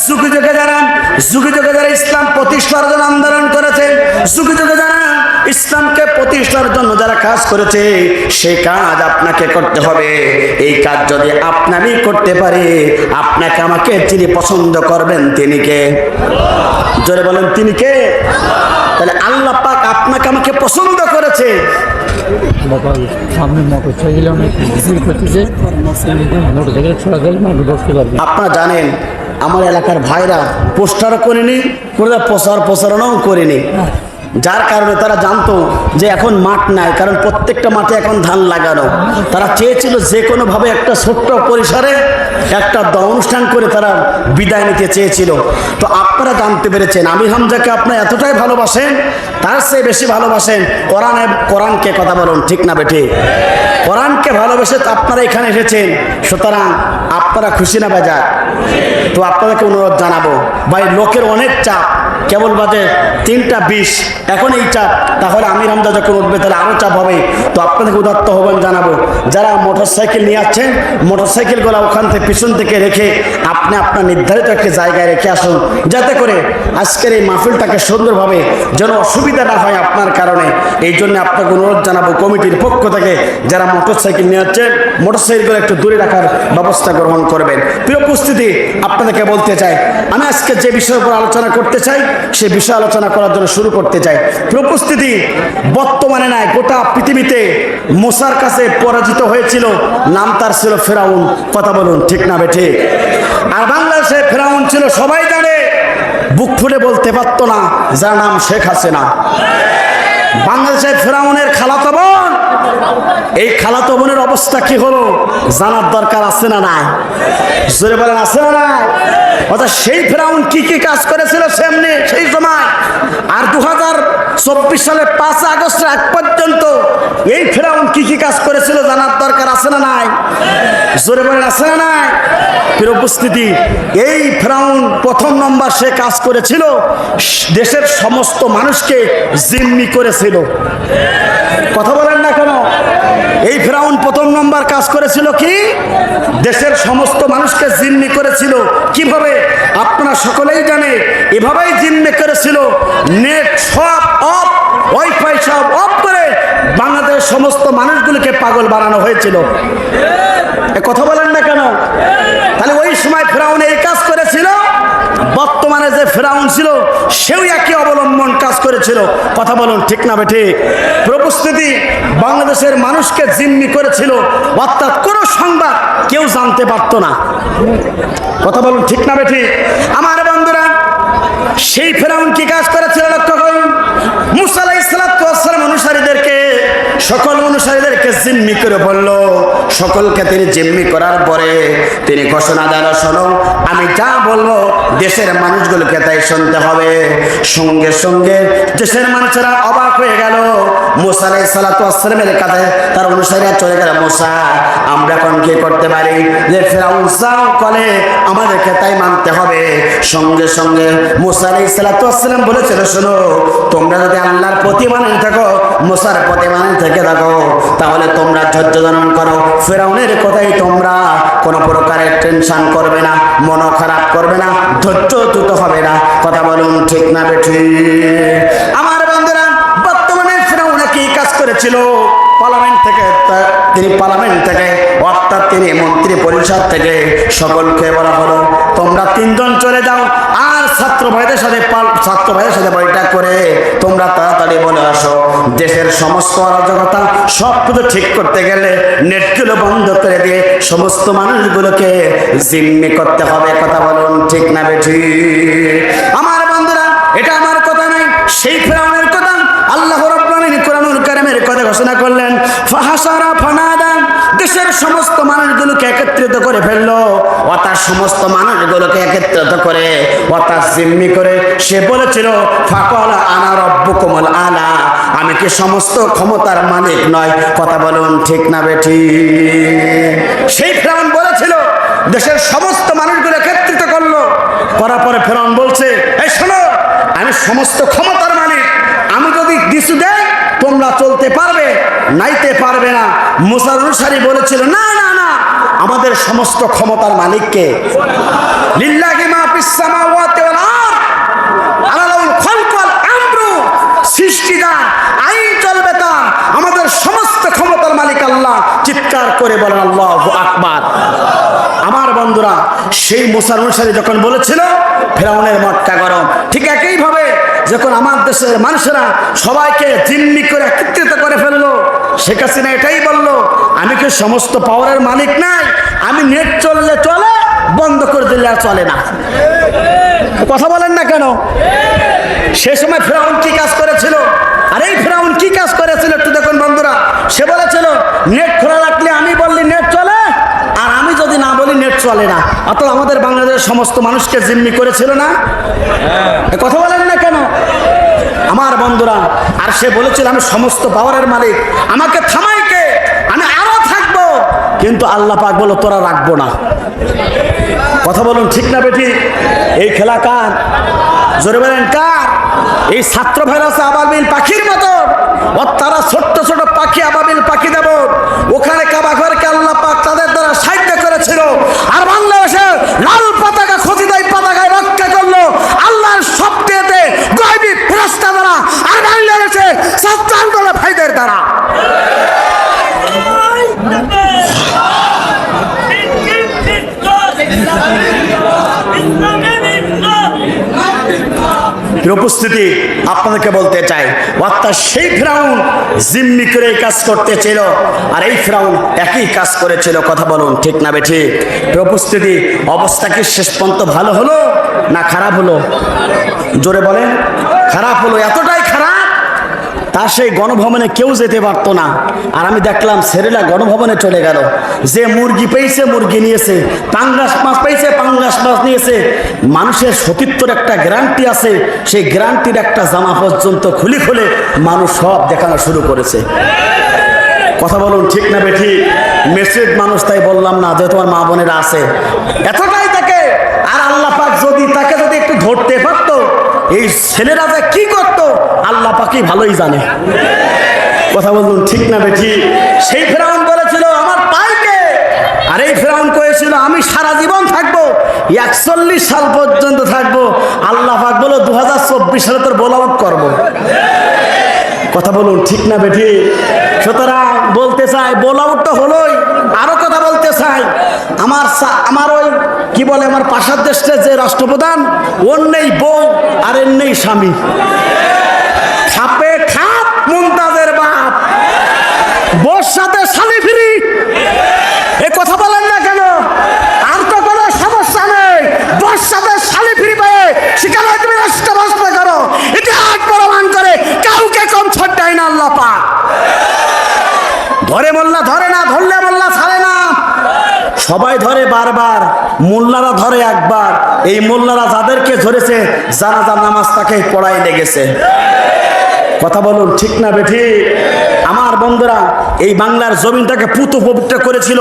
যুগে যুগে যারা ইসলাম প্রতিষ্ঠার জন্য আন্দোলন করেছে, যুগে যুগে যারা ইসলামকে প্রতিষ্ঠার জন্য যারা কাজ করেছে, সেই কাজ আপনাকে করতে হবে। এই কাজ যদি আপনারই করতে পারে, আপনাকে আমাকে যিনি পছন্দ করবেন তিনি কে? জোরে বলেন, তিনি কে? তাহলে আল্লাহ পাক আপনাকে আমাকে পছন্দ করেছে। সামনে মোটরসাইকেল অনেক ভিড় করতেছে, মোটরসাইকেল ছোড়া গেলে মানুষ বসতে পারবে। আপনারা জানেন আমার এলাকার ভাইরা পোস্টারও করেনি, প্রচারণাও করেনি, যার কারণে তারা জানতো যে এখন মাঠ নাই, কারণ প্রত্যেকটা মাঠে এখন ধান লাগানো। তারা চেয়েছিল যে কোনোভাবে একটা ছোট্ট পরিসরে একটা অনুষ্ঠান করে তারা বিদায় নিতে চেয়েছিল। তো আপনারা জানতে পেরেছেন আমির হামজাকে আপনারা এতটাই ভালোবাসেন, তার চেয়ে বেশি ভালোবাসেন কোরআনকে। কথা বলুন ঠিক না বেঠিক? কোরআনকে ভালোবেসে আপনারা এখানে এসেছেন, সুতরাং আপনারা খুশি না বেজার? তো আপনাদেরকে অনুরোধ জানাবো, ভাই লোকের অনেক চাপ, কেবল বাজে 3:20, এখন এই চাপ, তাহলে আমির হামজা যখন উঠবে তাহলে আরও চাপ হবে। তো আপনাদেরকে উদাত্ত আহ্বান জানাবো, যারা মোটরসাইকেল নিয়ে আসছেন মোটরসাইকেলগুলো ওখান থেকে পিছন থেকে রেখে আপনি আপনার নির্ধারিত একটা জায়গায় রেখে আসুন, যাতে করে আজকের এই মাহফিলটাকে সুন্দরভাবে যেন অসুবিধা না হয় আপনার কারণে। এই জন্য আপনাকে অনুরোধ জানাবো কমিটির পক্ষ থেকে যারা মোটরসাইকেল নিয়ে আসছেন মোটরসাইকেলগুলো একটু দূরে রাখার ব্যবস্থা গ্রহণ করবেন। প্রিয় উপস্থিতি, আপনাদেরকে বলতে চাই আমি আজকে যে বিষয়ের উপর আলোচনা করতে চাই সে বিষয় আলোচনা করার জন্য শুরু করতে চাই। প্রিয় উপস্থিতি, বর্তমানে নাই গোটা পৃথিবীতে মুসার কাছে পরাজিত হয়েছিল, নাম তার ছিল ফেরাউন। কথা বলুন ঠিক না বেঠিক? আর বাংলাদেশে ফেরাউন ছিল সবাই জানে, বুক ফুটে বলতে পারতো না, যার নাম শেখ হাসিনা। বাংলাদেশের ফেরাউনের খালাতো বোন, এই খালাতো বোনের অবস্থা কি হলো জানার দরকার আছে না নাই? জোরে বলেন, আছে না নাই? অর্থাৎ সেই ফেরাউন কি কি কাজ করেছিল সামনে সেই সময়, আর 2024 সালের 5 আগস্টের আগ পর্যন্ত এই ফেরাউন কি কি কাজ করেছিল জানার দরকার আছে না নাই? জোরে বলেন, আছে না নাই? প্রিয় উপস্থিতি, এই ফেরাউন প্রথম নম্বর সে কাজ করেছিল দেশের সমস্ত মানুষকে জিম্মি করেছিল। কথা বলেন না কেন? এই ফেরাউন প্রথম নম্বর কাজ করেছিল কি? দেশের সমস্ত মানুষকে জিম্মি করেছিল। কিভাবে? আপনারা সকলেই জানে, এভাবেই জিম্মি করেছিল। নেট সব অফ, ওয়াইফাই সব অফ করে বাংলাদেশের সমস্ত মানুষগুলোকে পাগল বানানো হয়েছিল। কথা বলেন না কেন? তাহলে ওই সময় ফেরাউন এই কাজ করেছিল, বর্তমানে যে ফেরাউন ছিল সেও একই অবলম্বন কাজ করেছিল। কথা বলুন ঠিক না বেঠিক? প্রস্তুতি, বাংলাদেশের মানুষকে জিম্মি করেছিল, অর্থাৎ কোনো সংবাদ কেউ জানতে পারতো না। কথা বলুন ঠিক না বেঠিক? আমার বন্ধুরা, সেই ফেরাউন কি কাজ করেছিল লক্ষ্য করুন। মুসা আলাইহিস সালাতু ওয়াস সালাম অনুসারীদেরকে, সকল অনুসারীদেরকে জিম্মি করে বলল। সকলকে তিনি জিম্মি করার পরে তিনি ঘোষণা দিল, শোনো আমি যা বলবো দেশের মানুষগুলোকে তাই শুনতে হবে। সঙ্গে সঙ্গে দেশের মানুষেরা অবাক হয়ে গেল। মুসা আলাইহিস সালাতু ওয়াস সালামের কাছে তার অনুসারীরা চলে গেল, মুসা আমরা এখন কি করতে পারি? যে ফেরাউন যা বলে আমাদেরকে তাই মানতে হবে। সঙ্গে সঙ্গে মুসা আলাইহিস সালাতু ওয়াস সালাম বলেছিল, শোনো তোমরা যদি আল্লাহর প্রতি মানে থাকো, মুসার প্রতি মানে থেকে থাকো, তাহলে তোমরা ধৈর্য ধারণ করো। ফেরাউনের কথাই তোমরা কোনো প্রকারের টেনশন করবে না, মন খারাপ করবে না, ধৈর্যচ্যুত হবে না। কথা বলুন ঠিক না বেঠিক? আমার বন্ধুরা, বর্তমানে ফেরাউন কি কাজ করেছিল? পার্লামেন্ট থেকে অর্থাৎ তিনি মন্ত্রী পরিষদ থেকে সকলকে বলা হলো তোমরা 3 জন চলে যাও, আর ছাত্র ভাইদের সাথে বৈঠক করে তোমরা তাড়াতাড়ি বলে আসো দেশের সমস্ত অরাজকতা সব কিছু ঠিক করতে গেলে নেটগুলো বন্ধ করে দিয়ে সমস্ত মানুষগুলোকে জিম্মি করতে হবে। কথা বলুন ঠিক না বেঠিক? আমার বন্ধুরা, এটা আমার কথা নাই, সেই ফেরাউনের কথা। আল্লাহ রাব্বুল আলামিন কোরআনুল কারীমের কথা ঘোষণা করলেন, ফাহাসারা ফানাদা, দেশের সমস্ত মানুষগুলোকে একত্রিত করে ফেললো। অর্থাৎ সমস্ত মানুষগুলোকে একত্রিত করে অর্থাৎ জিম্মি করে সে বলেছিল, ফাকালা আনা রাব্বুকুমুল আলা, আমি কি সমস্ত ক্ষমতার মালিক নয়? কথা বলুন ঠিক না বেঠিক? সেই ফেরাউন বলেছিল, দেশের সমস্ত মানুষগুলো একত্রিত করলো, করার পরে ফেরাউন বলছে, এই শোনো আমি সমস্ত ক্ষমতার মালিক, আমি যদি দিশু দেই তোমরা চলতে পারবে, নাইতে পারবে না। মুসার অনুসারী বলেছিল, না না না, আমাদের সমস্ত ক্ষমতার মালিককে লিল্লাহি মা ফিস সামা সেই মুসার অনুসারী যখন বলেছিল ফেরাউনের মটকা গরম, ঠিক একইভাবে যখন আমার দেশের মানুষেরা সবাইকে জিম্মি করে একত্রিত করে ফেললো, শেখ হাসিনা এটাই বললো, আমি কি সমস্ত পাওয়ারের মালিক নাই, আমি নেট চললে চলে, বন্ধ করে দিলে আর চলে না। কথা বলেন না কেন? সে সময় ফেরাউন কি কাজ করেছিল? আর এই ফেরাউন কি কাজ করেছিল একটু দেখুন বন্ধুরা। সে বলেছিল নেট খোলা রাখলে আমি বললি নেট চলে, আর আমি যদি না বলি নেট চলে না। অত আমাদের বাংলাদেশের সমস্ত মানুষকে জিম্মি করেছিল না? কথা বলেন না কেন আমার বন্ধুরা? আর সে বলেছিল আমি সমস্ত পাওয়ারের মালিক, আমাকে থামাই কে, আমি আরো থাকবো। কিন্তু আল্লাহ পাক বলল তোরা রাখবো না। কথা বলুন ঠিক না বেটি? এই খেলা কার? জোরে বলেন কার? এই ছাত্র ভাইরা আছে আবাবিল পাখির মতো, তারা ছোট্ট ছোট পাখি, আবাবিল পাখি দেব, ওখানে কাবা ঘরকে আল্লাহ পাক তাদের দ্বারা সাহায্য করেছিল। আর বাংলাদেশে লাল পতাকা খোঁজিদাই পতাকায় রক্ষা করলো আল্লাহর সবচেয়ে গায়বী ফেরেশতা দ্বারা, আর বাংলাদেশে ছাত্র আন্দোলন ভাইদের দ্বারা। উপস্থিতি আপনাদেরকে বলতে চাই, অর্থাৎ সেই ফেরাউন জিম্মি করে এই কাজ করতেছিল, আর এই ফেরাউন একই কাজ করেছিল। কথা বলুন ঠিক না বেঠি? উপস্থিতি অবস্থা কি শেষ পর্যন্ত ভালো হলো না খারাপ হলো? জোরে বলেন। খারাপ হলো, এতটাই খারাপ তা সেই গণভবনে কেউ যেতে পারতো না। আর আমি দেখলাম ছেলেরা গণভবনে চলে গেল, যে মুরগি পেয়েছে মুরগি নিয়েছে, পাঙ্গাস মাছ পেয়েছে পাঙ্গাস মাছ নিয়েছে। মানুষের সতীত্বর একটা গ্যারান্টি আছে, সেই গ্যারান্টির একটা জামা পর্যন্ত খুলে খুলে মানুষ সব দেখানো শুরু করেছে। কথা বলুন ঠিক না বেঠি? মেসেজ মানুষ, তাই বললাম না যে তোমার মা বোনেরা আছে, এতটাই তাকে। আর আল্লাহ পাক যদি তাকে যদি একটু ধরতে পারতো, এই ছেলেরা যে কি করতো আল্লাহ পাকই ভালোই জানে। কথা বলুন ঠিক না বেঠি? সেই ফেরাউন বলেছিল আমার পাইকে, আর এই ফেরাউন করেছিল আমি সারা জীবন থাকবো, 41 সাল পর্যন্ত থাকবো। আল্লাহ পাক বলো 2024 সালে তোর বোল আউট করবো। কথা বলুন ঠিক না বেঠি? সুতরাং বলতে চাই বোল আউট তো হলোই। আরো কথা বলতে চাই, আমার ওই কি বলে আমার পাশের দেশের যে রাষ্ট্রপ্রধান, ওর নেই বউ আর এর নেই স্বামী, খাপে খাপ মুমতাজের বাপ, বউর সাথে শালি ফিরি। এ কথা বলেন না কেন? আর তো কোনো সমস্যা নেই, বউর সাথে শালি ফিরি পেয়ে সেখানে তুমি রাষ্ট্র বাস্ত করো। ইতিহাস প্রমাণ করে কাউকে কম ছাড় দেয় না আল্লাহ পাক। ধরে মোল্লা ধরে না, ধরলে মোল্লা ছাড়ে না। সবাই ধরে বারবার, মোল্লারা ধরে একবার। এই মোল্লারা যাদেরকে ধরেছে জানাজার নামাজ তাকে পড়াই লেগেছে। কথা বলুন ঠিক না বেঠি? আমার বন্ধুরা, এই বাংলার জমিনটাকে পুত পবিত্র করেছিল